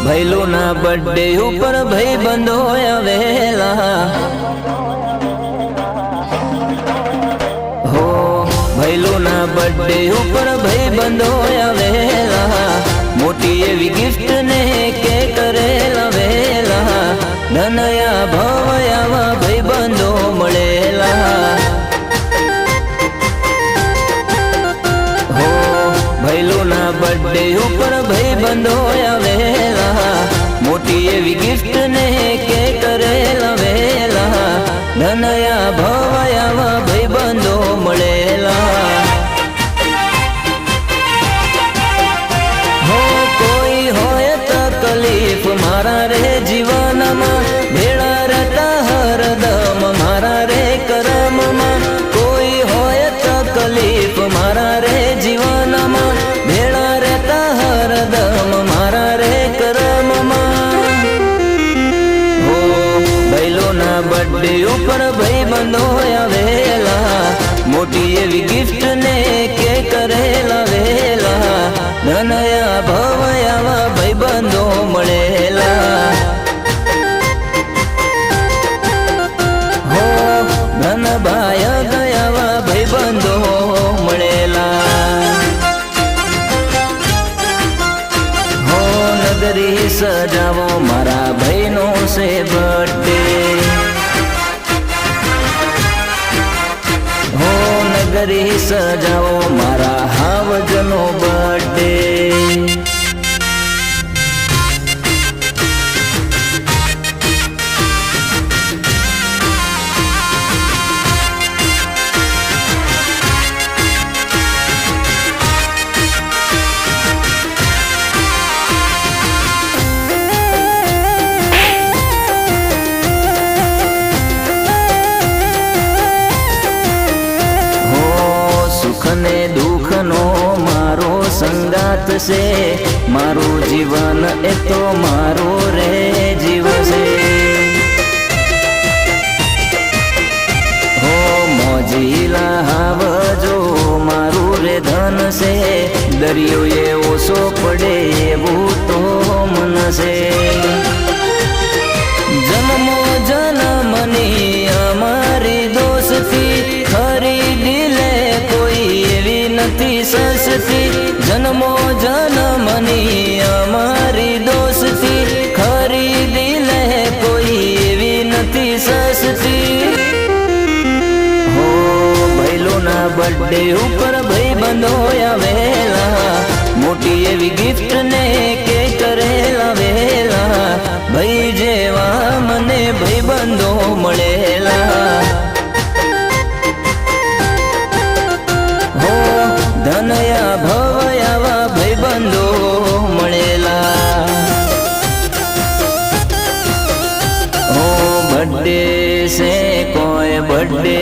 ભૈલું ના બર્થડે ઉપર ભાઈ બંધો આવેલા હો ભૈલું ના બર્થડે ઉપર ભાઈ બંધો આવેલા મોટી એવી ગિફ્ટ ને કે કરેલા વેલા ધનયા ભવયાવા ભાઈ બંધો મળેલા હો ભૈલું ના બર્થડે ઉપર ભાઈ બંધો આવેલા મોટી એવી ગિફ્ટ ને કે કરેલા વેલા ધનયા ભવયાવા ભાઈ બંધો મળેલા હો કોઈ હોય તકલીફ મારા રે જીવનમાં ભેળા રહેતા હરદમ મારા રે કરમમાં કોઈ હોય તકલીફ મારા રે જીવનમાં ભેળા રહેતા હરદમ મારા રે કરમમાં હો ભૈલોના બર્થડે ઉપર ભાઈ બંધો આવેલા મોટી એવી ગિફ્ટ ને કે કરેલા વેલા ધનયા ભવયાવા ભાઈ બંધો મળેલા હો ધન ભાય ગયાવા ભાઈ બંધો મળેલા હો નગરી સજાવો મારા ભાઈનો છે બર્થડે હો નગરી સજાવો મારા હાવજનો બર્થડે ને દુઃખનો મારો સંગાત છે મારું જીવન એ તો મારો રે જીવ છે હો મોજીલા હાવજો મારું રે ધન છે દરિયો એ ઓછો પડે એવું તો મન છે જન્મો જન્મની અમારી દોસ્તી ખરીદી લે કોઈ એવી નથી સસ્તી જન્મો જન્મની અમારી દોસ્તી ખરીદી લે કોઈ એવી નથી સસ્તી હો ભૈલોના બર્થડે ઉપર ભાઈ બંધો આવેલા મોટી એવી ગિફ્ટ ને કે કરેલા વેલા ભાઈ જેવા મને ભાઈ બંધો મળેલા હો ધનયા ભવયાવા ભાઈ બંધો મળેલા હો બર્થડે છે કોઈ બર્થડે